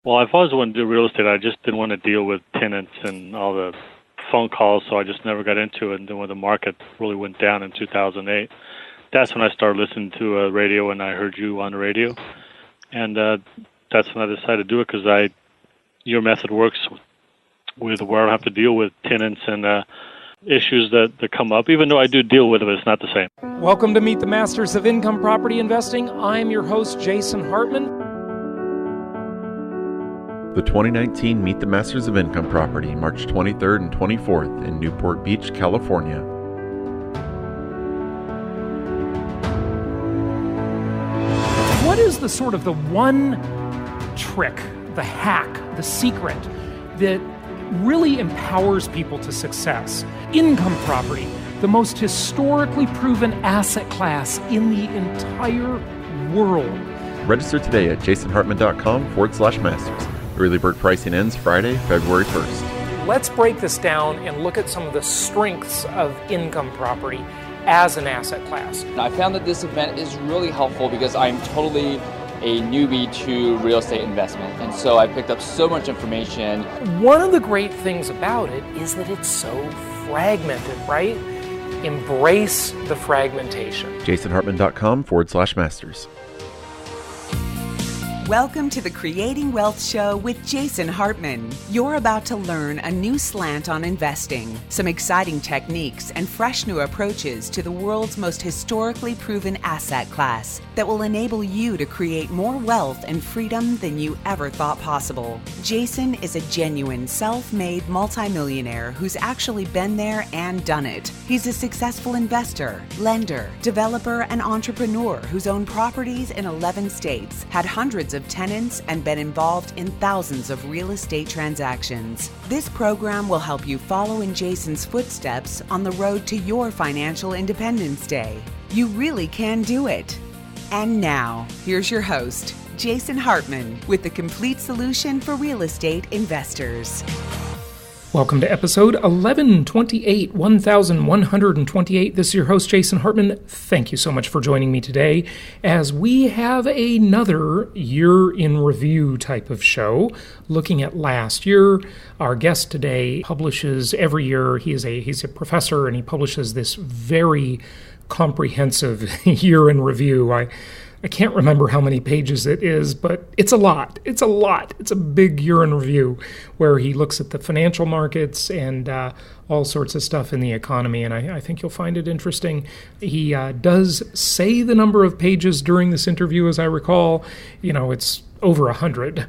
Well, I've always wanted to do real estate. I just didn't want to deal with tenants and all the phone calls, so I just never got into it. And then when the market really went down in 2008, that's when I started listening to radio, and I heard you on the radio. And that's when I decided to do it, because your method works with where I don't have to deal with tenants and issues that come up, even though I do deal with them, it's not the same. Welcome to Meet the Masters of Income Property Investing. I'm your host, Jason Hartman. The 2019 Meet the Masters of Income Property, March 23rd and 24th in Newport Beach, California. What is the one trick, the hack, the secret that really empowers people to success? Income property, the most historically proven asset class in the entire world. Register today at jasonhartman.com/masters. Early bird pricing ends Friday, February 1st. Let's break this down and look at some of the strengths of income property as an asset class. I found that this event is really helpful because I'm totally a newbie to real estate investment, and so I picked up so much information. One of the great things about it is that it's so fragmented, right? Embrace the fragmentation. jasonhartman.com/masters. Welcome to the Creating Wealth Show with Jason Hartman. You're about to learn a new slant on investing, some exciting techniques, and fresh new approaches to the world's most historically proven asset class that will enable you to create more wealth and freedom than you ever thought possible. Jason is a genuine self-made multimillionaire who's actually been there and done it. He's a successful investor, lender, developer, and entrepreneur who's owned properties in 11 states, had hundreds of tenants, and been involved in thousands of real estate transactions. This program will help you follow in Jason's footsteps on the road to your financial independence day. You really can do it. And now, here's your host, Jason Hartman, with the complete solution for real estate investors. Welcome to episode 1128. This is your host, Jason Hartman. Thank you so much for joining me today as we have another year in review type of show looking at last year. Our guest today publishes every year. He's a professor, and he publishes this very comprehensive year in review. I can't remember how many pages it is, but it's a lot. It's a big year in review where he looks at the financial markets and all sorts of stuff in the economy, and I think you'll find it interesting. He does say the number of pages during this interview, as I recall. It's over 100,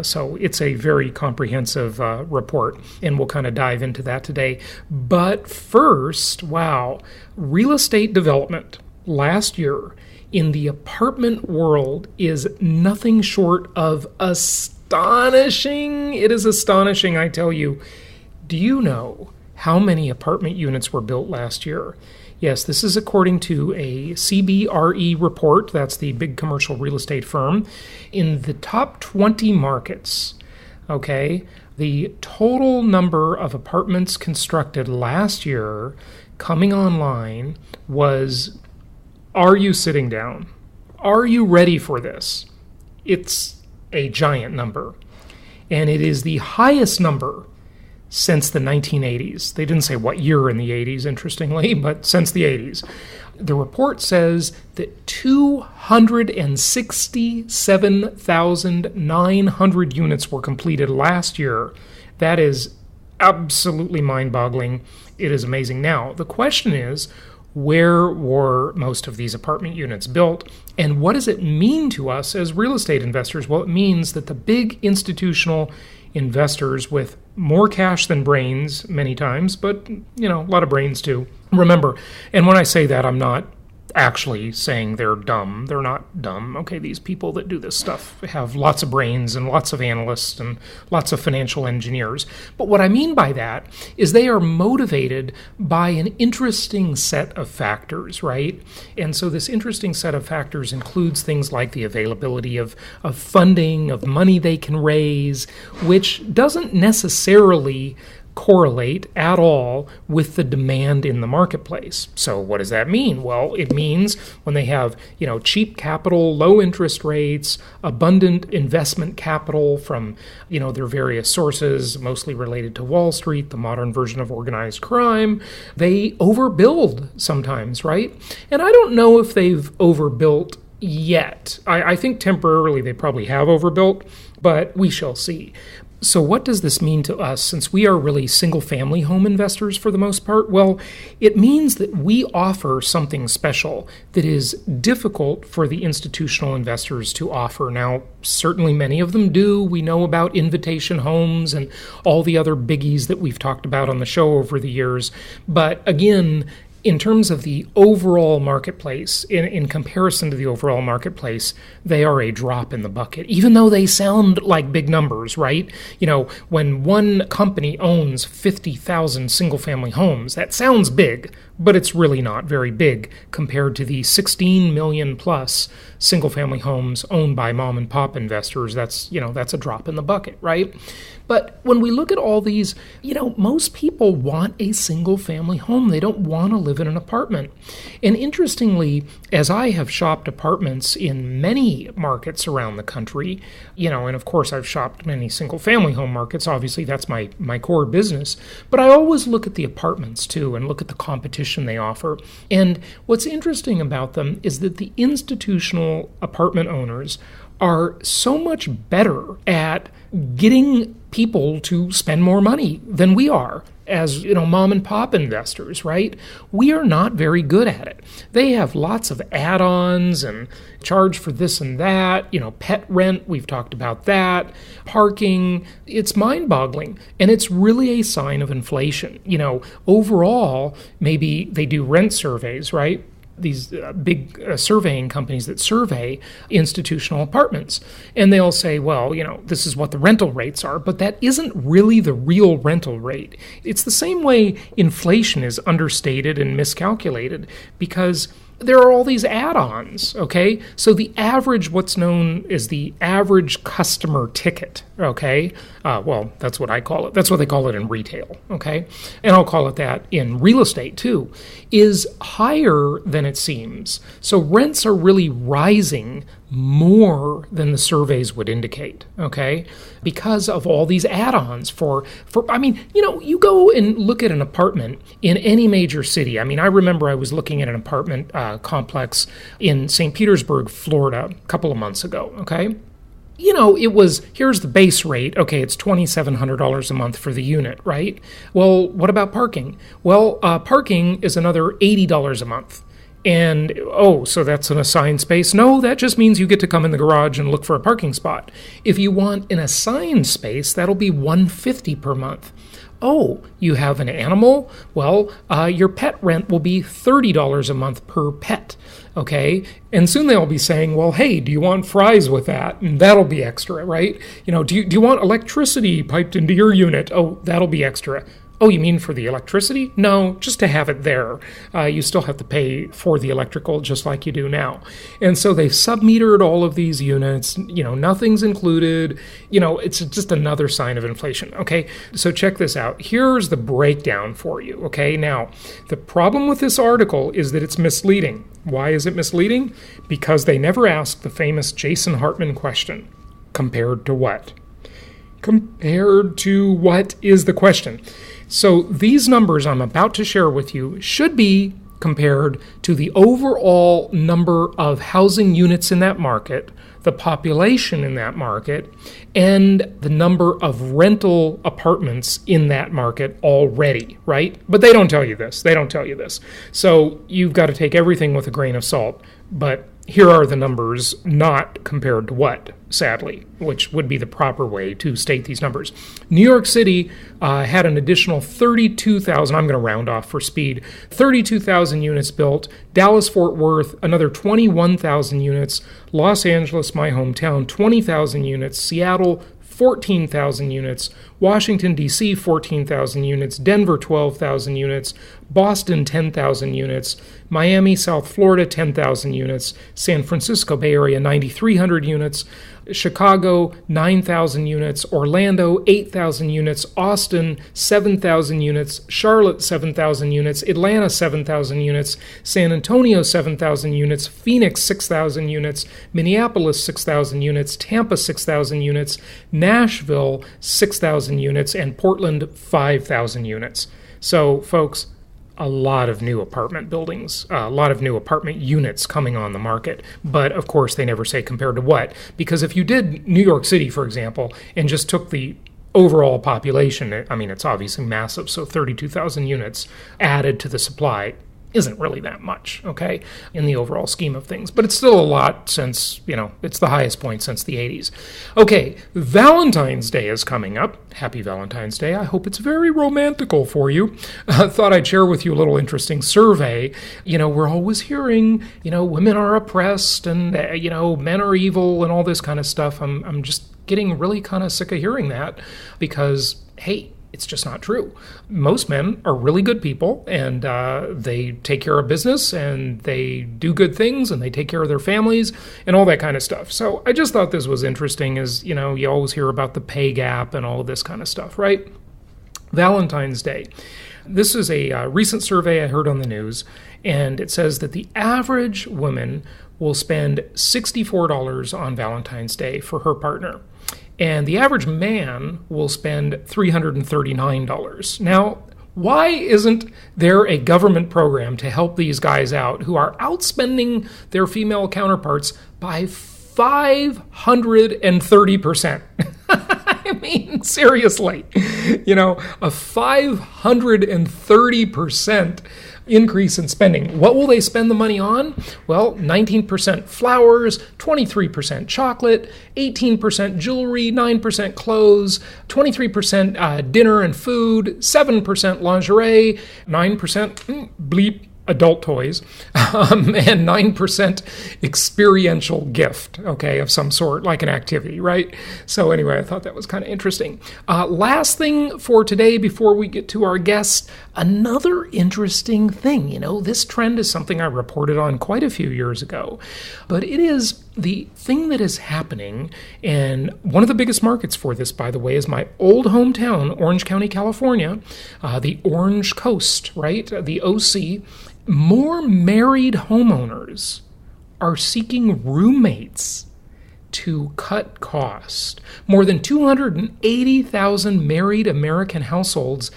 so it's a very comprehensive report, and we'll kind of dive into that today. But first, real estate development last year in the apartment world is nothing short of astonishing. It is astonishing, I tell you. Do you know how many apartment units were built last year? Yes, this is according to a CBRE report. That's the big commercial real estate firm. In the top 20 markets, the total number of apartments constructed last year coming online was... Are you sitting down? Are you ready for this? It's a giant number. And it is the highest number since the 1980s. They didn't say what year in the 80s, interestingly, but since the 80s. The report says that 267,900 units were completed last year. That is absolutely mind-boggling. It is amazing. Now, the question is, where were most of these apartment units built, and what does it mean to us as real estate investors? Well, it means that the big institutional investors with more cash than brains many times, but, a lot of brains too. Remember, and when I say that, I'm not actually saying they're dumb. They're not dumb. Okay, these people that do this stuff have lots of brains and lots of analysts and lots of financial engineers. But what I mean by that is they are motivated by an interesting set of factors, right? And so this interesting set of factors includes things like the availability of funding, of money they can raise, which doesn't necessarily correlate at all with the demand in the marketplace. So what does that mean? Well, it means when they have, cheap capital, low interest rates, abundant investment capital from, their various sources, mostly related to Wall Street, the modern version of organized crime, they overbuild sometimes, right? And I don't know if they've overbuilt yet. I think temporarily they probably have overbuilt, but we shall see. So what does this mean to us since we are really single-family home investors for the most part? Well, it means that we offer something special that is difficult for the institutional investors to offer. Now, certainly many of them do. We know about Invitation Homes and all the other biggies that we've talked about on the show over the years. But again, in terms of the overall marketplace, in comparison to the overall marketplace, they are a drop in the bucket, even though they sound like big numbers, right? When one company owns 50,000 single-family homes, that sounds big, but it's really not very big compared to the 16 million plus single-family homes owned by mom and pop investors. That's a drop in the bucket, right? But when we look at all these, most people want a single-family home. They don't want to live in an apartment. And interestingly, as I have shopped apartments in many markets around the country, and of course I've shopped many single-family home markets. Obviously, that's my core business. But I always look at the apartments, too, and look at the competition they offer. And what's interesting about them is that the institutional apartment owners are so much better at getting people to spend more money than we are as, mom and pop investors, right? We are not very good at it. They have lots of add-ons and charge for this and that, pet rent, we've talked about that, parking. It's mind-boggling, and it's really a sign of inflation. Overall, maybe they do rent surveys, right? These big surveying companies that survey institutional apartments. And they'll say, well, this is what the rental rates are, but that isn't really the real rental rate. It's the same way inflation is understated and miscalculated because there are all these add-ons, okay? So the average, what's known as the average customer ticket, okay? Well, that's what I call it. That's what they call it in retail, okay? And I'll call it that in real estate too, is higher than it seems. So rents are really rising more than the surveys would indicate, okay? Because of all these add-ons you go and look at an apartment in any major city. I remember I was looking at an apartment complex in St. Petersburg, Florida, a couple of months ago, okay? Here's the base rate. Okay, it's $2,700 a month for the unit, right? Well, what about parking? Well, parking is another $80 a month. And, so that's an assigned space? No, that just means you get to come in the garage and look for a parking spot. If you want an assigned space, that'll be $150 per month. Oh, you have an animal? Well, your pet rent will be $30 a month per pet, okay? And soon they'll be saying, well, hey, do you want fries with that? And that'll be extra, right? Do you want electricity piped into your unit? Oh, that'll be extra. Oh, you mean for the electricity? No, just to have it there. You still have to pay for the electrical just like you do now. And so they've sub-metered all of these units. Nothing's included. It's just another sign of inflation. Okay, so check this out. Here's the breakdown for you. Okay, now, the problem with this article is that it's misleading. Why is it misleading? Because they never ask the famous Jason Hartman question. Compared to what? Compared to what is the question? So these numbers I'm about to share with you should be compared to the overall number of housing units in that market, the population in that market, and the number of rental apartments in that market already, right? But they don't tell you this. So you've got to take everything with a grain of salt. But here are the numbers, not compared to what, sadly, which would be the proper way to state these numbers. New York City had an additional 32,000, I'm going to round off for speed, 32,000 units built. Dallas-Fort Worth, another 21,000 units. Los Angeles, my hometown, 20,000 units. Seattle, 14,000 units, Washington, D.C., 14,000 units, Denver, 12,000 units, Boston, 10,000 units. Miami, South Florida, 10,000 units. San Francisco, Bay Area, 9,300 units. Chicago, 9,000 units. Orlando, 8,000 units. Austin, 7,000 units. Charlotte, 7,000 units. Atlanta, 7,000 units. San Antonio, 7,000 units. Phoenix, 6,000 units. Minneapolis, 6,000 units. Tampa, 6,000 units. Nashville, 6,000 units. And Portland, 5,000 units. So, folks, a lot of new apartment buildings, a lot of new apartment units coming on the market. But, of course, they never say compared to what. Because if you did New York City, for example, and just took the overall population, I mean, it's obviously massive, so 32,000 units added to the supply isn't really that much, okay, in the overall scheme of things. But it's still a lot since, it's the highest point since the 80s. Okay, Valentine's Day is coming up. Happy Valentine's Day. I hope it's very romantical for you. I thought I'd share with you a little interesting survey. We're always hearing, women are oppressed and, men are evil and all this kind of stuff. I'm just getting really kind of sick of hearing that because, hey, it's just not true. Most men are really good people, and they take care of business, and they do good things, and they take care of their families, and all that kind of stuff. So I just thought this was interesting, as, you always hear about the pay gap and all of this kind of stuff, right? Valentine's Day. This is a recent survey I heard on the news, and it says that the average woman will spend $64 on Valentine's Day for her partner. And the average man will spend $339. Now, why isn't there a government program to help these guys out who are outspending their female counterparts by 530%? I mean, seriously, a 530% increase in spending. What will they spend the money on? Well, 19% flowers, 23% chocolate, 18% jewelry, 9% clothes, 23% dinner and food, 7% lingerie, 9% bleep adult toys, and 9% experiential gift, okay, of some sort, like an activity, right? So anyway, I thought that was kind of interesting. Last thing for today before we get to our guest, another interesting thing. This trend is something I reported on quite a few years ago, but it is the thing that is happening, and one of the biggest markets for this, by the way, is my old hometown, Orange County, California, the Orange Coast, right, the OC. More married homeowners are seeking roommates to cut costs. More than 280,000 married American households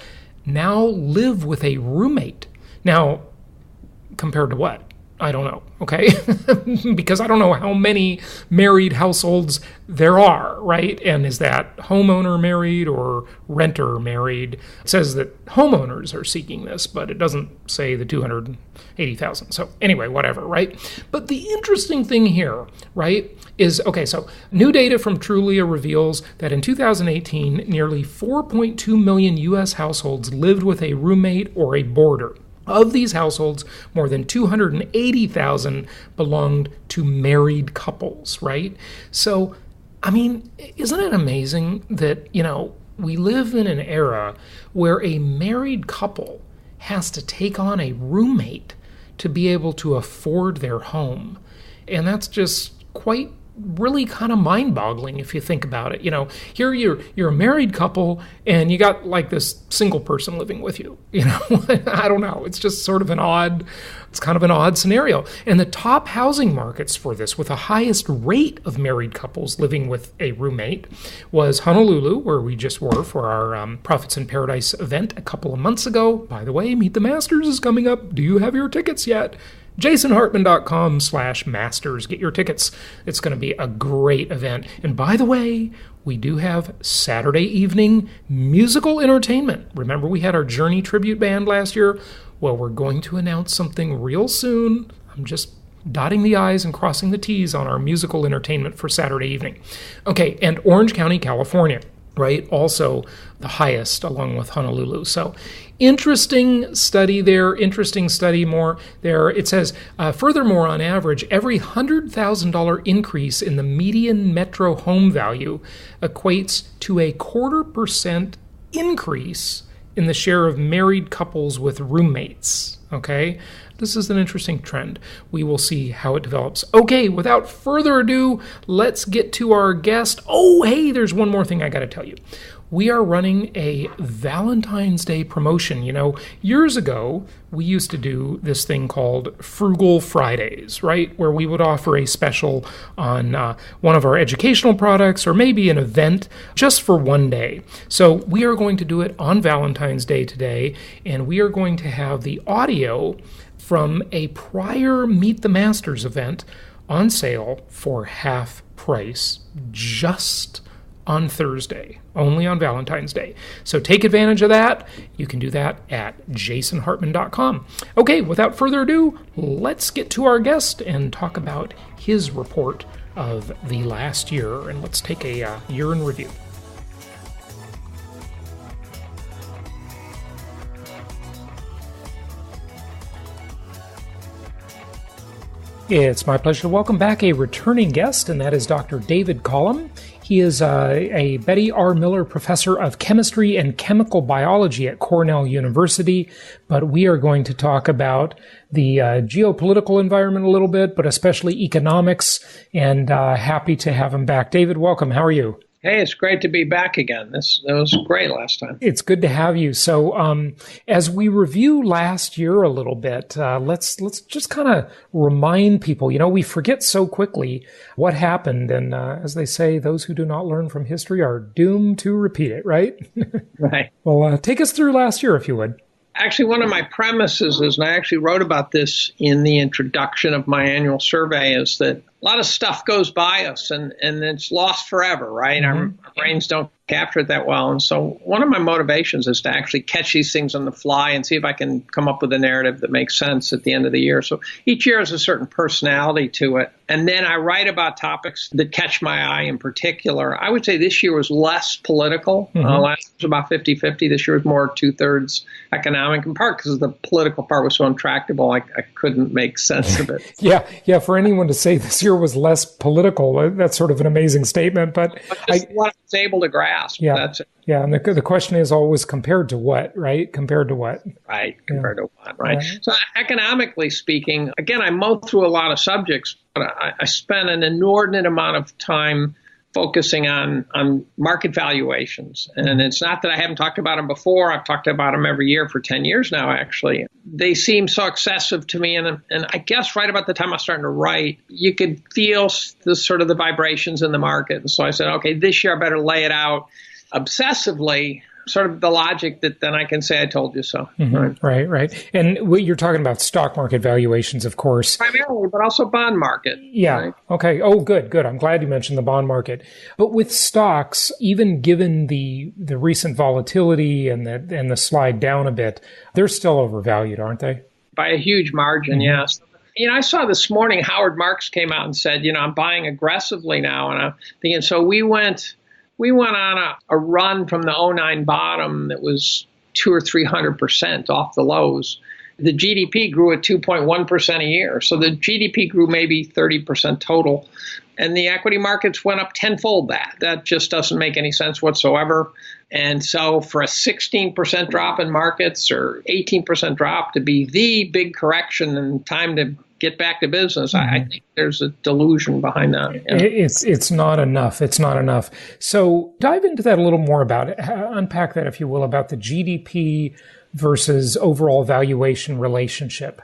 now live with a roommate. Now, compared to what? I don't know, okay? Because I don't know how many married households there are, right? And is that homeowner married or renter married? It says that homeowners are seeking this, but it doesn't say the 280,000. So anyway, whatever, right? But the interesting thing here, right, is, okay, so new data from Trulia reveals that in 2018, nearly 4.2 million U.S. households lived with a roommate or a boarder. Of these households, more than 280,000 belonged to married couples, right? So, I mean, isn't it amazing that, we live in an era where a married couple has to take on a roommate to be able to afford their home. And that's just quite really kind of mind-boggling if you think about it. Here you're a married couple and you got like this single person living with you. I don't know. It's just sort of it's kind of an odd scenario. And the top housing markets for this, with the highest rate of married couples living with a roommate, was Honolulu, where we just were for our Profits in Paradise event a couple of months ago. By the way, Meet the Masters is coming up. Do you have your tickets yet? jasonhartman.com/masters. Get your tickets. It's going to be a great event. And by the way, we do have Saturday evening musical entertainment. Remember we had our Journey tribute band last year? Well, we're going to announce something real soon. I'm just dotting the I's and crossing the T's on our musical entertainment for Saturday evening. Okay, and Orange County, California, right? Also the highest along with Honolulu. So interesting study more there. It says, furthermore, on average, every $100,000 increase in the median metro home value equates to a 0.25% increase in the share of married couples with roommates. Okay, this is an interesting trend. We will see how it develops. Okay, without further ado, let's get to our guest. Oh, hey, there's one more thing I got to tell you. We are running a Valentine's Day promotion. You know, years ago, we used to do this thing called Frugal Fridays, right? Where we would offer a special on one of our educational products or maybe an event just for one day. So we are going to do it on Valentine's Day today, and we are going to have the audio from a prior Meet the Masters event on sale for half price, just on Thursday, only on Valentine's Day. So take advantage of that. You can do that at jasonhartman.com. Okay, without further ado, let's get to our guest and talk about his report of the last year. And let's take a year in review. It's my pleasure to welcome back a returning guest, and that is Dr. David Collum. He is a Betty R. Miller Professor of Chemistry and Chemical Biology at Cornell University, but we are going to talk about the geopolitical environment a little bit, but especially economics, and happy to have him back. David, welcome. How are you? Hey, it's great to be back again. That was great last time. It's good to have you. So as we review last year a little bit, let's just kind of remind people, you know, we forget so quickly what happened. And as they say, those who do not learn from history are doomed to repeat it, right? Right. Well, take us through last year, if you would. Actually, one of my premises is, and I actually wrote about this in the introduction of my annual survey, is that a lot of stuff goes by us and it's lost forever, right? Our brains don't capture it that well. And so one of my motivations is to actually catch these things on the fly and see if I can come up with a narrative that makes sense at the end of the year. So each year has a certain personality to it. And then I write about topics that catch my eye in particular. I would say this year was less political. Last year was about 50-50. This year was more 2/3 economic, in part because the political part was so intractable, I couldn't make sense of it. Yeah. For anyone to say this year was less political, that's sort of an amazing statement. But what I was able to grasp. Yeah. That's it. Yeah, and the question is always compared to what, right? Compared to what? Right, compared to what, right? So economically speaking, again, I mow through a lot of subjects, but I spent an inordinate amount of time focusing on market valuations. And it's not that I haven't talked about them before. I've talked about them every year for 10 years now, actually. They seem so excessive to me. And I guess right about the time I was starting to write, you could feel the vibrations in the market. And so I said, okay, this year I better lay it out obsessively, sort of the logic that then I can say I told you so. Right. And what you're talking about stock market valuations, of course. Primarily, but also bond market. Yeah. Right? Okay. Oh, good. I'm glad you mentioned the bond market. But with stocks, even given the recent volatility and the slide down a bit, they're still overvalued, aren't they? By a huge margin, yes. You know, I saw this morning Howard Marks came out and said, you know, I'm buying aggressively now. And I'm thinking, so we went on a run from the 2009 bottom that was 200 or 300% off the lows. The GDP grew at 2.1% a year. So the GDP grew maybe 30% total. And the equity markets went up tenfold that. That just doesn't make any sense whatsoever. And so for a 16% drop in markets or 18% drop to be the big correction and time to get back to business, I think there's a delusion behind that. Yeah. It's not enough. It's not enough. So dive into that a little more about it. Unpack that, if you will, about the GDP versus overall valuation relationship.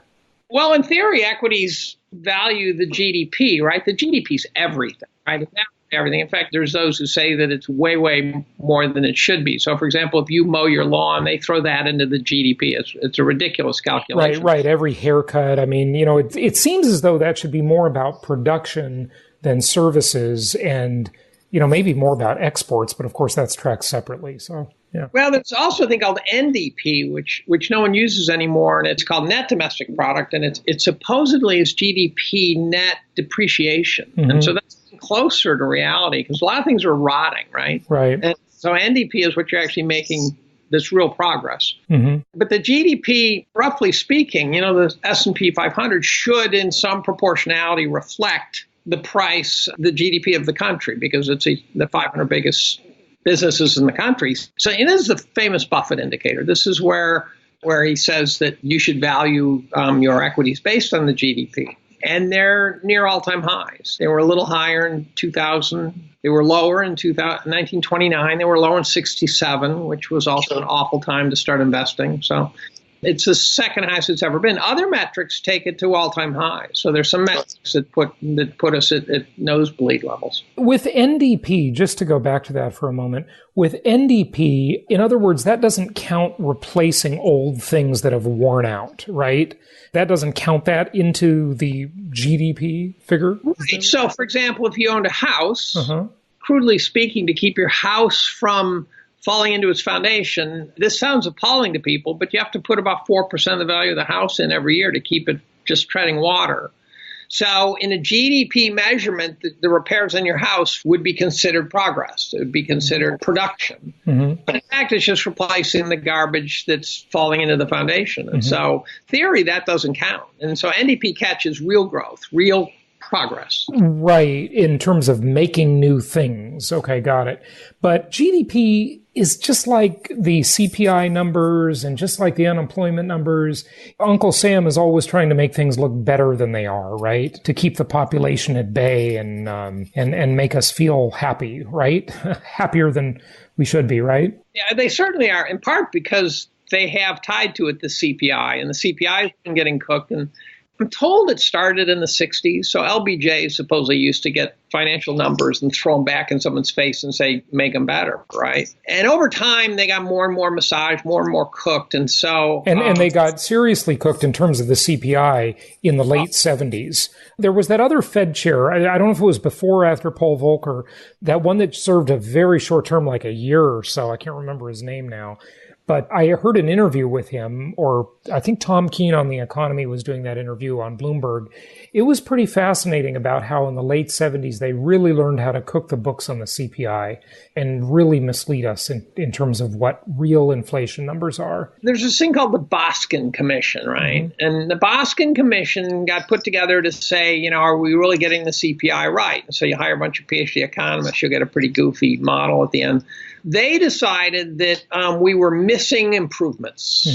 Well, in theory, equities value the GDP, right? The GDP is everything, right? It's everything. In fact, there's those who say that it's way, way more than it should be. So, for example, if you mow your lawn, they throw that into the GDP. It's a ridiculous calculation. Right. Every haircut. I mean, you know, it seems as though that should be more about production than services and, you know, maybe more about exports. But, of course, that's tracked separately. So, yeah. Well, there's also a thing called NDP, which no one uses anymore, and it's called net domestic product, and it supposedly is GDP net depreciation. And so that's closer to reality because a lot of things are rotting, right? Right. And so NDP is what you're actually making this real progress. But the GDP, roughly speaking, you know, the S&P 500 should in some proportionality reflect the price, the GDP of the country, because it's the 500 biggest businesses in the country. So it is the famous Buffett indicator. This is where he says that you should value your equities based on the GDP. And they're near all-time highs. They were a little higher in 2000. They were lower in 1929. They were lower in 67, which was also an awful time to start investing. So it's the second highest it's ever been. Other metrics take it to all-time highs. So there's some metrics that put us at nosebleed levels. With NDP, just to go back to that for a moment, with NDP, in other words, that doesn't count replacing old things that have worn out, right? That doesn't count that into the GDP figure? Right. So, for example, if you owned a house, crudely speaking, to keep your house from falling into its foundation, this sounds appalling to people, but you have to put about 4% of the value of the house in every year to keep it just treading water. So in a GDP measurement, the repairs on your house would be considered progress. It would be considered production. But in fact, it's just replacing the garbage that's falling into the foundation. And so theory, that doesn't count. And so NDP catches real growth, real progress. Right, in terms of making new things. Okay, got it. But GDP is just like the CPI numbers and just like the unemployment numbers. Uncle Sam is always trying to make things look better than they are, right? To keep the population at bay and make us feel happy, right? Happier than we should be, right? Yeah, they certainly are, in part because they have tied to it the CPI, and the CPI has been getting cooked. And I'm told it started in the 60s. So LBJ supposedly used to get financial numbers and throw them back in someone's face and say, make them better, right? And over time, they got more and more massaged, more and more cooked. And so... And they got seriously cooked in terms of the CPI in the late 70s. There was that other Fed chair, I don't know if it was before or after Paul Volcker, that one that served a very short term, like a year or so. I can't remember his name now. But I heard an interview with him, or I think Tom Keene on The Economy was doing that interview on Bloomberg. It was pretty fascinating about how in the late 70s, they really learned how to cook the books on the CPI and really mislead us in terms of what real inflation numbers are. There's this thing called the Boskin Commission, right? And the Boskin Commission got put together to say, are we really getting the CPI right? And so you hire a bunch of PhD economists, you'll get a pretty goofy model at the end. They decided that we were missing improvements.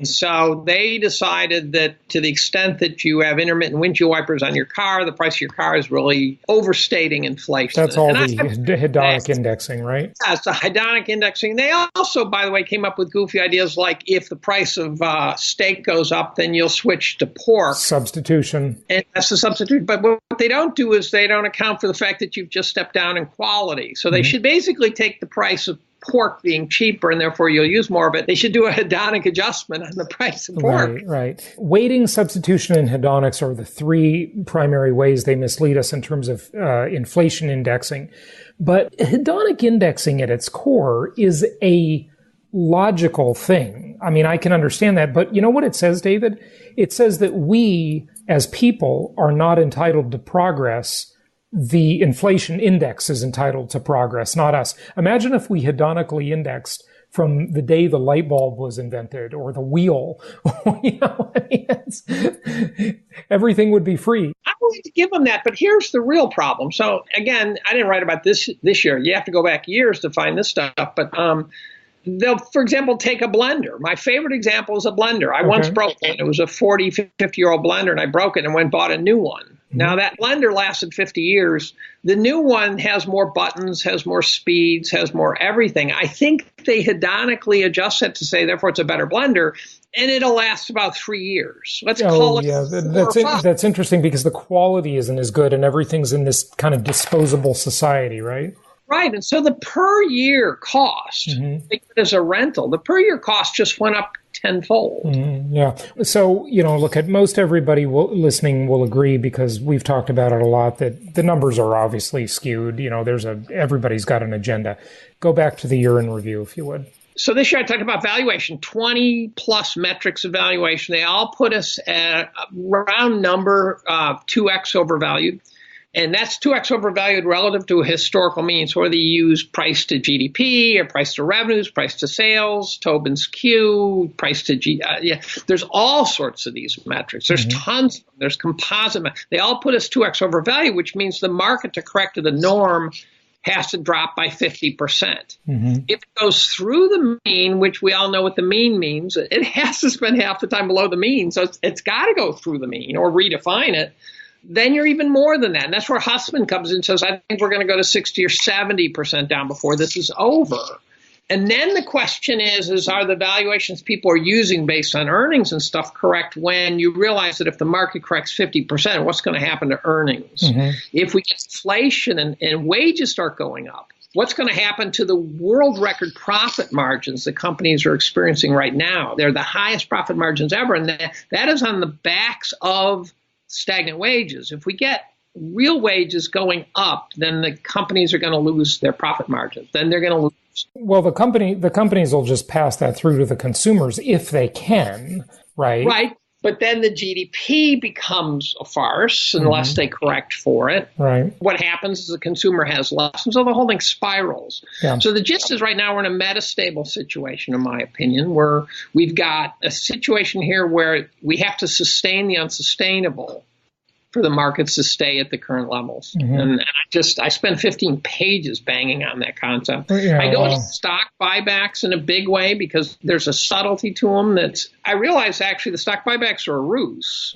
So they decided that to the extent that you have intermittent windshield wipers on your car, the price of your car is really overstating inflation. That's all the hedonic indexing, right? That's the hedonic indexing. They also, by the way, came up with goofy ideas like if the price of steak goes up, then you'll switch to pork. Substitution. And that's the substitute. But what they don't do is they don't account for the fact that you've just stepped down in quality. So they should basically take the price of pork being cheaper and therefore you'll use more of it. They should do a hedonic adjustment on the price of pork. Right. Weighting, substitution, and hedonics are the three primary ways they mislead us in terms of inflation indexing. But hedonic indexing at its core is a logical thing. I mean, I can understand that, but you know what it says, David? It says that we, as people, are not entitled to progress. The inflation index is entitled to progress, not us. Imagine if we hedonically indexed from the day the light bulb was invented or the wheel. Everything would be free. I'm willing to give them that, but here's the real problem. So again, I didn't write about this year. You have to go back years to find this stuff, but they'll, for example, take a blender. My favorite example is a blender. I once broke one. It was a 40, 50-year-old blender, and I broke it and went and bought a new one. Now, that blender lasted 50 years. The new one has more buttons, has more speeds, has more everything. I think they hedonically adjust it to say, therefore, it's a better blender, and it'll last about 3 years. Let's call it that's interesting because the quality isn't as good, and everything's in this kind of disposable society, right? Right. And so the per year cost, think of it as a rental, the per year cost just went up tenfold. Yeah. So, look, at most everybody listening will agree because we've talked about it a lot that the numbers are obviously skewed. Everybody's got an agenda. Go back to the year in review, if you would. So this year I talked about valuation, 20 plus metrics of valuation. They all put us at a round number 2x overvalued. And that's 2x overvalued relative to a historical mean. So whether you use price to GDP or price to revenues, price to sales, Tobin's Q, price to there's all sorts of these metrics. There's tons of them. There's composite. They all put us 2x overvalued, which means the market to correct to the norm has to drop by 50%. If it goes through the mean, which we all know what the mean means, it has to spend half the time below the mean. So it's got to go through the mean or redefine it. Then you're even more than that. And that's where Hartman comes in and says, I think we're going to go to 60 or 70% down before this is over. And then the question is are the valuations people are using based on earnings and stuff correct when you realize that if the market corrects 50%, what's going to happen to earnings? If we get inflation and wages start going up, what's going to happen to the world record profit margins that companies are experiencing right now? They're the highest profit margins ever, and that is on the backs of stagnant wages. If we get real wages going up, then the companies are going to lose their profit margins. Then they're going to lose. Well, the companies will just pass that through to the consumers if they can, right? Right. But then the GDP becomes a farce unless they correct for it. Right. What happens is the consumer has less. And so the whole thing spirals. Yeah. So the gist is right now we're in a metastable situation, in my opinion, where we've got a situation here where we have to sustain the unsustainable for the markets to stay at the current levels. And I spend 15 pages banging on that concept. I go into stock buybacks in a big way because there's a subtlety to them I realize actually the stock buybacks are a ruse.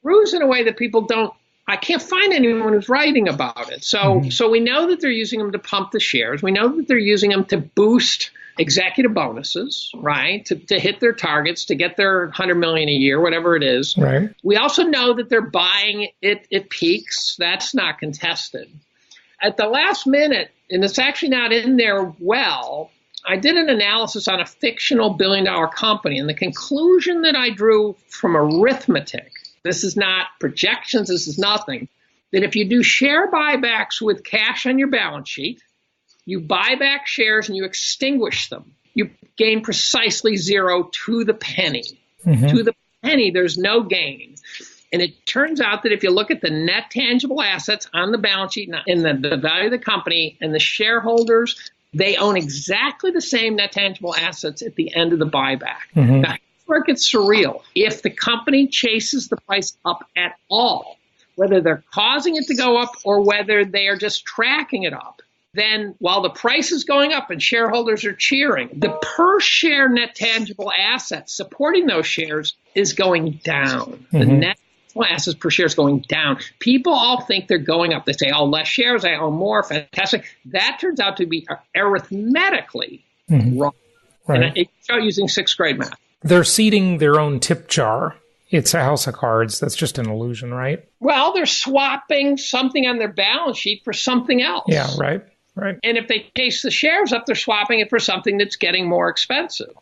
Ruse in a way that people don't, I can't find anyone who's writing about it. So we know that they're using them to pump the shares. We know that they're using them to boost executive bonuses, right, to hit their targets, to get their $100 million a year, whatever it is. Right. We also know that they're buying it at peaks. That's not contested. At the last minute, and it's actually not in there well, I did an analysis on a fictional billion-dollar company, and the conclusion that I drew from arithmetic, this is not projections, this is nothing, that if you do share buybacks with cash on your balance sheet, you buy back shares and you extinguish them, you gain precisely zero to the penny. To the penny, there's no gain. And it turns out that if you look at the net tangible assets on the balance sheet and the value of the company and the shareholders, they own exactly the same net tangible assets at the end of the buyback. Now, here's where it gets surreal. If the company chases the price up at all, whether they're causing it to go up or whether they are just tracking it up, then while the price is going up and shareholders are cheering, the per share net tangible assets supporting those shares is going down. The net assets per share is going down. People all think they're going up. They say, oh, less shares, I own more, fantastic. That turns out to be arithmetically wrong. Right. And it's using sixth grade math. They're seeding their own tip jar. It's a house of cards. That's just an illusion, right? Well, they're swapping something on their balance sheet for something else. Yeah, right. Right. And if they chase the shares up, they're swapping it for something that's getting more expensive.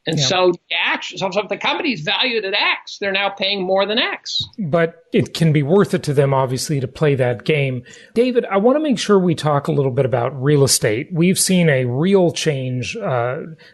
And so if the company's valued at X, they're now paying more than X. But it can be worth it to them, obviously, to play that game. David, I want to make sure we talk a little bit about real estate. We've seen a real change,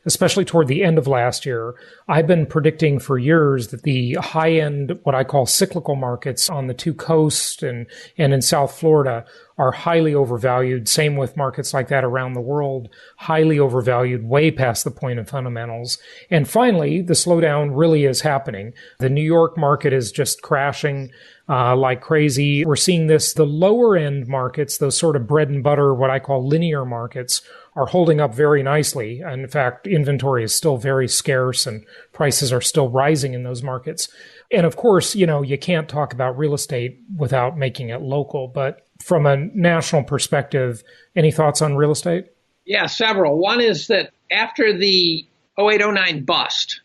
especially toward the end of last year. I've been predicting for years that the high-end, what I call cyclical markets on the two coasts and in South Florida are highly overvalued. Same with markets like that around the world, highly overvalued, way past the point of fundamentals. And finally, the slowdown really is happening. The New York market is just crashing like crazy. We're seeing this. The lower end markets, those sort of bread and butter, what I call linear markets, are holding up very nicely. And in fact, inventory is still very scarce and prices are still rising in those markets. And of course, you can't talk about real estate without making it local. But from a national perspective, any thoughts on real estate? Yeah, several. One is that after the 08-09 bust,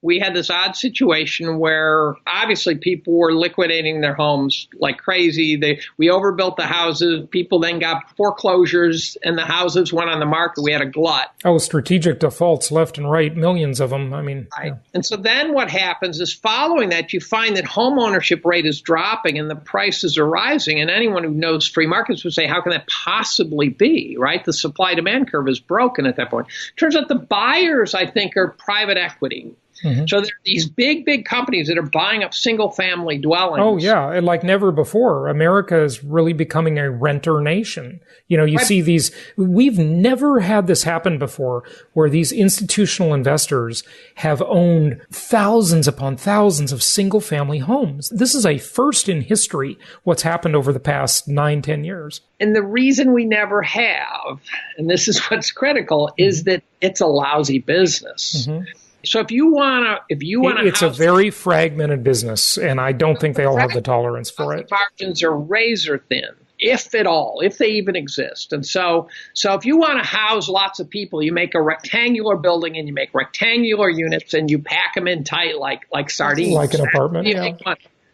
we had this odd situation where obviously people were liquidating their homes like crazy. We overbuilt the houses. People then got foreclosures and the houses went on the market. We had a glut. Oh, strategic defaults left and right, millions of them. I mean, right. Yeah. And so then what happens is following that, you find that home ownership rate is dropping and the prices are rising. And anyone who knows free markets would say, how can that possibly be, right? The supply-demand curve is broken at that point. Turns out the buyers, I think, are private equity. Mm-hmm. So there are these big companies that are buying up single-family dwellings. Oh, yeah. And like never before, America is really becoming a renter nation. You see these, we've never had this happen before, where these institutional investors have owned thousands upon thousands of single-family homes. This is a first in history, what's happened over the past 9-10 years. And the reason we never have, and this is what's critical, is that it's a lousy business. Mm-hmm. So if you want to, it's a very fragmented business, and I don't think they all have the tolerance for it. Margins are razor thin, if at all, if they even exist. And so if you want to house lots of people, you make a rectangular building and you make rectangular units and you pack them in tight like sardines, like an apartment. Yeah.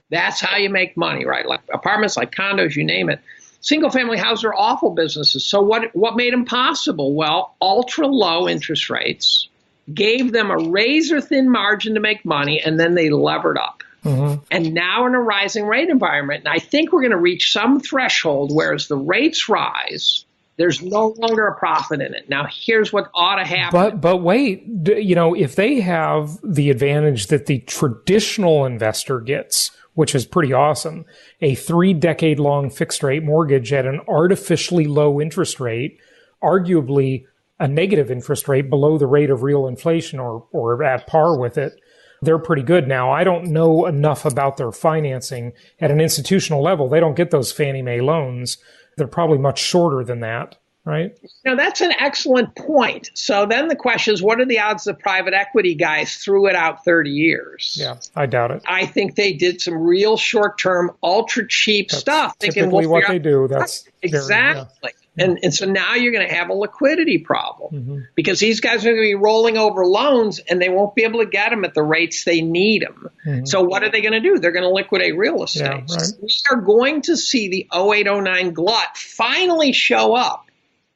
That's how you make money, right? Like apartments, like condos, you name it. Single-family houses are awful businesses. So what made them possible? Well, ultra-low interest rates gave them a razor-thin margin to make money, and then they levered up. Mm-hmm. And now in a rising rate environment, and I think we're going to reach some threshold where as the rates rise, there's no longer a profit in it. Now, here's what ought to happen. But wait, if they have the advantage that the traditional investor gets, which is pretty awesome, a 3-decade-long fixed-rate mortgage at an artificially low interest rate, arguably a negative interest rate below the rate of real inflation or at par with it, they're pretty good. Now, I don't know enough about their financing at an institutional level. They don't get those Fannie Mae loans. They're probably much shorter than that, right? Now, that's an excellent point. So then the question is, what are the odds the private equity guys threw it out 30 years? Yeah, I doubt it. I think they did some real short-term, ultra-cheap stuff. Typically what they do. That's exactly. And so now you're going to have a liquidity problem because these guys are going to be rolling over loans and they won't be able to get them at the rates they need them. Mm-hmm. So what are they going to do? They're going to liquidate real estate. Yeah, right. So we are going to see the 08-09 glut finally show up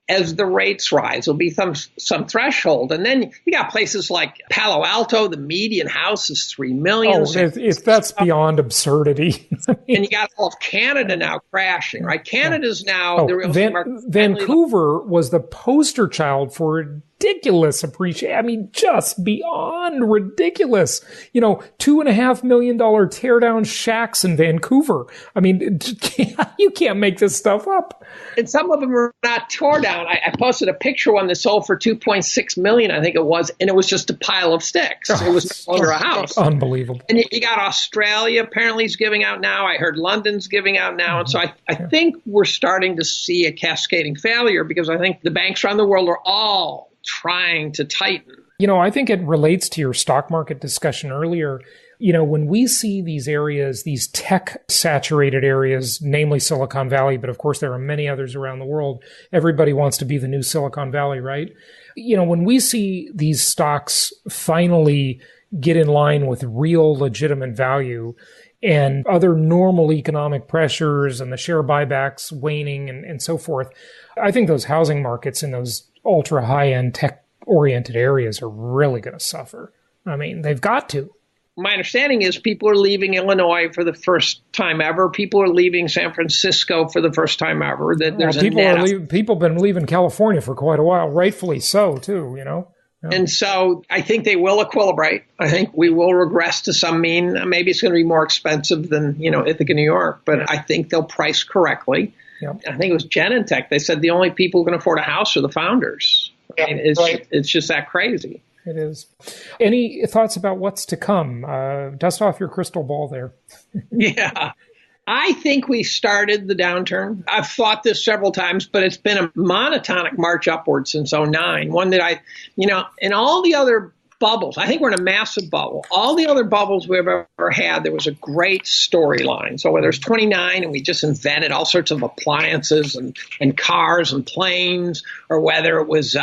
as the rates rise. There'll be some threshold. And then you got places like Palo Alto, the median house is $3 million. Oh, that's beyond absurdity. And you got all of Canada now crashing, right? Canada's now the real estate market. Vancouver was the poster child for ridiculous appreciation. I mean, just beyond ridiculous. $2.5 million teardown shacks in Vancouver. I mean, you can't make this stuff up. And some of them are not torn down. I posted a picture one that sold for $2.6 million, I think it was, and it was just a pile of sticks. It was no longer a house. Unbelievable. And you got Australia apparently is giving out now. I heard London's giving out now. And so I think we're starting to see a cascading failure because I think the banks around the world are all trying to tighten. I think it relates to your stock market discussion earlier. When we see these areas, these tech-saturated areas, namely Silicon Valley, but of course there are many others around the world, everybody wants to be the new Silicon Valley, right? When we see these stocks finally get in line with real legitimate value and other normal economic pressures and the share buybacks waning and so forth, I think those housing markets in those ultra high-end tech-oriented areas are really going to suffer. I mean, they've got to. My understanding is people are leaving Illinois for the first time ever. People are leaving San Francisco for the first time ever. People have been leaving California for quite a while, rightfully so, too, Yeah. And so I think they will equilibrate. I think we will regress to some mean. Maybe it's going to be more expensive than, Ithaca, New York, but I think they'll price correctly. Yeah. I think it was Genentech. They said the only people who can afford a house are the founders. Yeah, I mean, it's just that crazy. It is. Any thoughts about what's to come? Dust off your crystal ball there. Yeah. I think we started the downturn. I've thought this several times, but it's been a monotonic march upward since 2009. One that in all the other bubbles, I think we're in a massive bubble. All the other bubbles we've ever had, there was a great storyline. So whether it's 29 and we just invented all sorts of appliances and cars and planes, or whether it was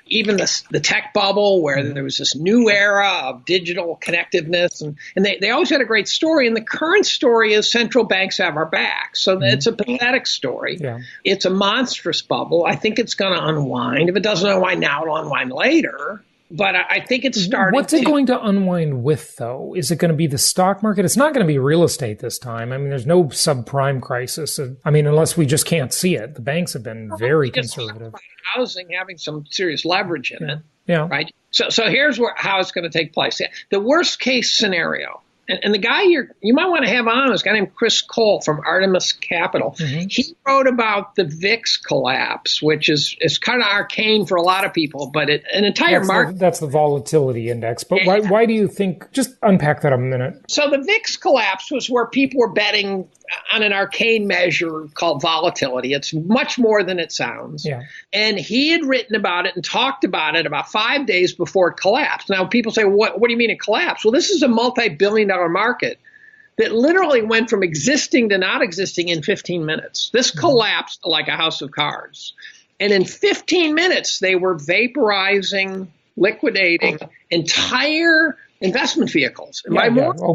even the tech bubble where there was this new era of digital connectiveness. And they always had a great story. And the current story is central banks have our back. So it's a pathetic story. Yeah. It's a monstrous bubble. I think it's going to unwind. If it doesn't unwind now, it'll unwind later. But I think it's starting. What's it going to unwind with, though? Is it going to be the stock market? It's not going to be real estate this time. I mean, there's no subprime crisis. I mean, unless we just can't see it. The banks have been very conservative. Housing having some serious leverage in it. Yeah. Right. So here's how it's going to take place. The worst case scenario. And the guy you might want to have on is a guy named Chris Cole from Artemis Capital. Mm-hmm. He wrote about the VIX collapse, which is kind of arcane for a lot of people, but an entire market. That's the volatility index. But why do you think, just unpack that a minute. So the VIX collapse was where people were betting on an arcane measure called volatility. It's much more than it sounds. Yeah. And he had written about it and talked about it about 5 days before it collapsed. Now, people say, what do you mean it collapsed? Well, this is a multi-billion-dollar market that literally went from existing to not existing in 15 minutes. This collapsed like a house of cards. And in 15 minutes, they were vaporizing, liquidating entire investment vehicles.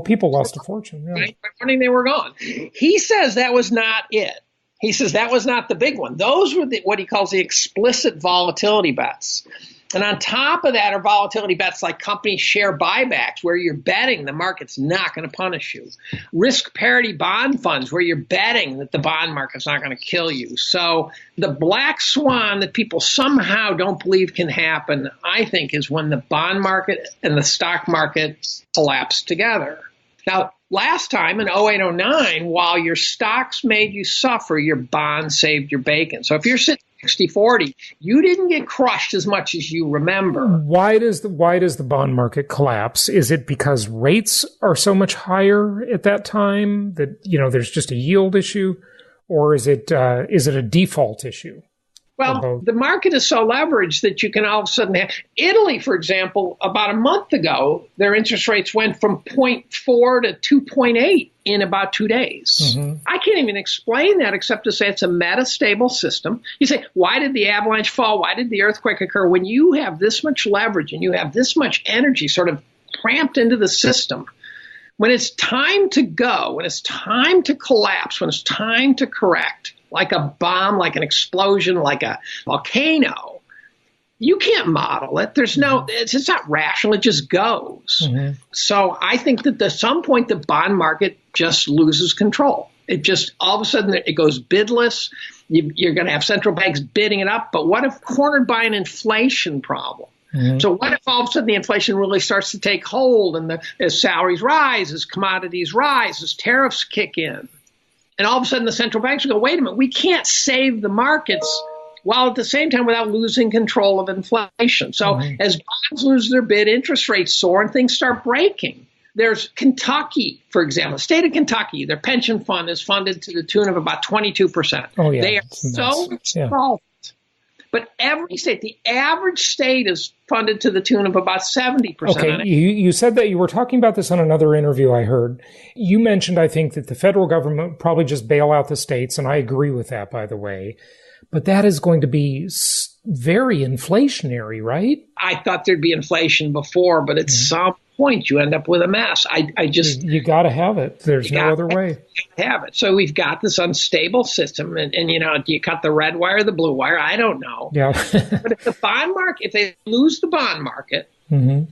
People lost a fortune. Yeah. By morning, they were gone. He says that was not it. He says that was not the big one. Those were what he calls the explicit volatility bets. And on top of that are volatility bets like company share buybacks, where you're betting the market's not going to punish you. Risk parity bond funds, where you're betting that the bond market's not going to kill you. So the black swan that people somehow don't believe can happen, I think, is when the bond market and the stock market collapse together. Now, last time in 08-09, while your stocks made you suffer, your bonds saved your bacon. So if you're sitting 60-40, you didn't get crushed as much as you remember. Why does the bond market collapse? Is it because rates are so much higher at that time that, there's just a yield issue? Or is it a default issue? Well, the market is so leveraged that you can all of a sudden have Italy, for example, about a month ago, their interest rates went from 0.4 to 2.8 in about 2 days. Mm-hmm. I can't even explain that except to say it's a metastable system. You say, why did the avalanche fall? Why did the earthquake occur? When you have this much leverage and you have this much energy sort of cramped into the system, when it's time to go, when it's time to collapse, when it's time to correct, like a bomb, like an explosion, like a volcano, you can't model it. It's not rational. It just goes. Mm-hmm. So I think that at some point the bond market just loses control. It just, all of a sudden, it goes bidless. You're going to have central banks bidding it up. But what if cornered by an inflation problem? Mm-hmm. So what if all of a sudden the inflation really starts to take hold and as salaries rise, as commodities rise, as tariffs kick in? And all of a sudden the central banks will go, wait a minute, we can't save the markets while at the same time without losing control of inflation. So as bonds lose their bid, interest rates soar and things start breaking. There's Kentucky, for example, the state of Kentucky, their pension fund is funded to the tune of about 22%. Oh, yeah. They are so small. But every state, the average state is funded to the tune of about 70%. Okay, you said that you were talking about this on another interview I heard. You mentioned, I think, that the federal government would probably just bail out the states, and I agree with that, by the way. But that is going to be very inflationary, right? I thought there'd be inflation before, but at some point you end up with a mess. You got to have it. There's no other way. Have it. So we've got this unstable system, and do you cut the red wire or the blue wire? I don't know. Yeah. But if the bond market, if they lose the bond market, then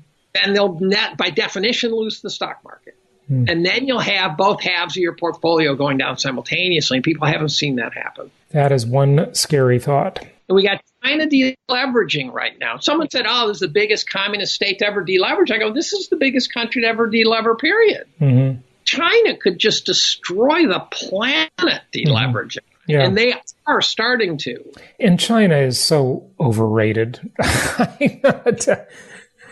they'll by definition lose the stock market. And then you'll have both halves of your portfolio going down simultaneously. And people haven't seen that happen. That is one scary thought. And we got China deleveraging right now. Someone said, this is the biggest communist state to ever deleverage. I go, this is the biggest country to ever delever, period. Mm-hmm. China could just destroy the planet deleveraging. Yeah. And they are starting to. And China is so overrated. But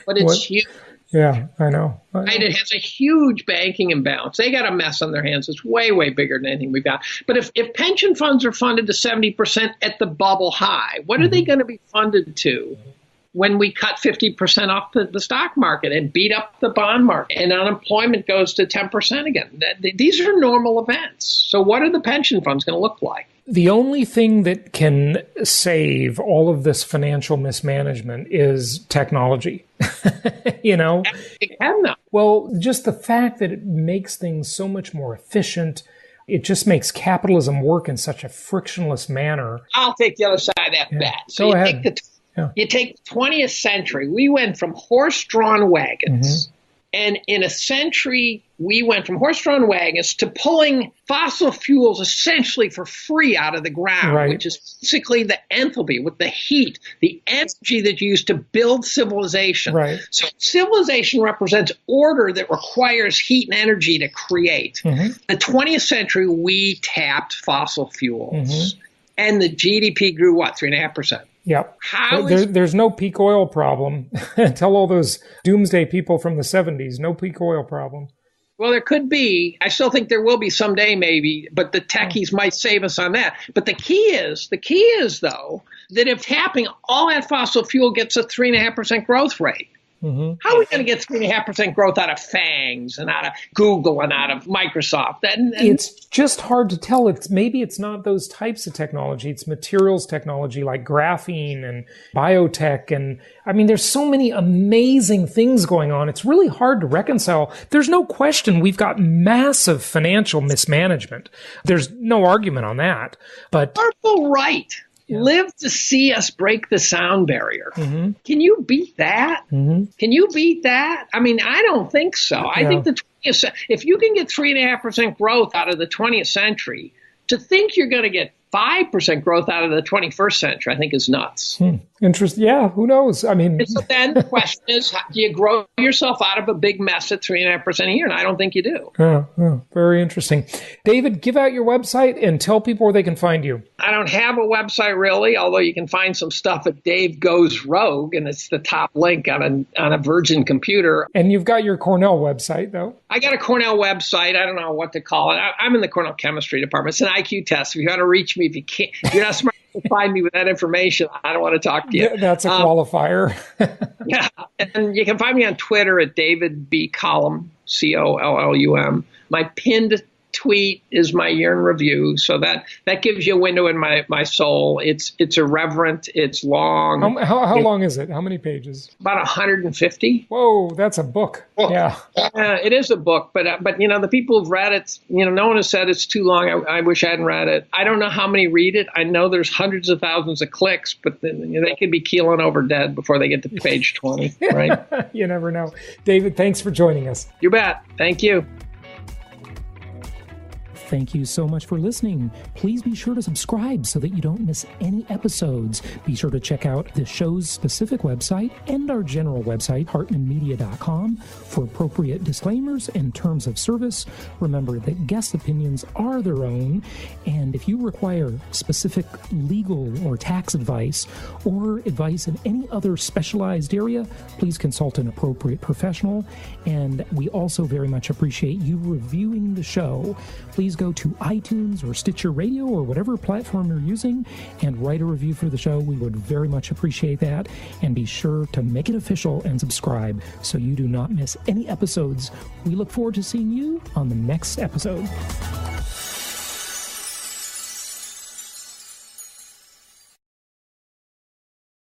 it's huge. Yeah, I know. Right? It has a huge banking imbalance. They got a mess on their hands. It's way, way bigger than anything we've got. But if pension funds are funded to 70% at the bubble high, what are they going to be funded to when we cut 50% off the stock market and beat up the bond market and unemployment goes to 10% again? These are normal events. So what are the pension funds going to look like? The only thing that can save all of this financial mismanagement is technology. It can, though. Well, just the fact that it makes things so much more efficient, it just makes capitalism work in such a frictionless manner. I'll take the other side of that bet. So Go ahead. You take the 20th century. We went from horse-drawn wagons And in a century, we went from horse-drawn wagons to pulling fossil fuels essentially for free out of the ground, which is basically the enthalpy with the heat, the energy that you use to build civilization. So civilization represents order that requires heat and energy to create. The 20th century, we tapped fossil fuels. And the GDP grew, what, 3.5%? Yep. There's no peak oil problem. Tell all those doomsday people from the 70s, no peak oil problem. Well, there could be. I still think there will be someday, maybe, but the techies might save us on that. But the key is, though, that if tapping all that fossil fuel gets a 3.5% growth rate, how are we going to get 3.5% growth out of FANGs and out of Google and out of Microsoft? It's just hard to tell. Maybe it's not those types of technology. It's materials technology like graphene and biotech. And I mean, there's so many amazing things going on. It's really hard to reconcile. There's no question we've got massive financial mismanagement. There's no argument on that. But Purple right. Live to see us break the sound barrier. Can you beat that? Can you beat that? I mean, I don't think so. I think if you can get 3.5% growth out of the 20th century, to think you're going to get 5% growth out of the 21st century, I think is nuts. Interesting. Yeah, who knows? I mean, so then the question is, do you grow yourself out of a big mess at 3.5% a year? And I don't think you do. Very interesting. David, give out your website and tell people where they can find you. I don't have a website really, although you can find some stuff at Dave Goes Rogue, and it's the top link on a Virgin computer. And you've got your Cornell website, though. I got a Cornell website. I don't know what to call it. I'm in the Cornell chemistry department. It's an IQ test. If you want to reach me, if you're not smart to find me with that information, I don't want to talk to you. That's a qualifier. Yeah. And you can find me on Twitter at David B. Collum, Collum. My pinned tweet is my year in review. So that gives you a window in my soul. It's irreverent. It's long. How long is it? How many pages? About 150. Whoa, that's a book. Yeah. It is a book, but the people who've read it, no one has said it's too long. I wish I hadn't read it. I don't know how many read it. I know there's hundreds of thousands of clicks, but they could be keeling over dead before they get to page 20, right? You never know. David, thanks for joining us. You bet. Thank you. Thank you so much for listening. Please be sure to subscribe so that you don't miss any episodes. Be sure to check out the show's specific website and our general website, hartmanmedia.com, for appropriate disclaimers and terms of service. Remember that guest opinions are their own, and if you require specific legal or tax advice or advice in any other specialized area, please consult an appropriate professional. And we also very much appreciate you reviewing the show. Please go to iTunes or Stitcher Radio or whatever platform you're using and write a review for the show. We would very much appreciate that. And be sure to make it official and subscribe so you do not miss any episodes. We look forward to seeing you on the next episode.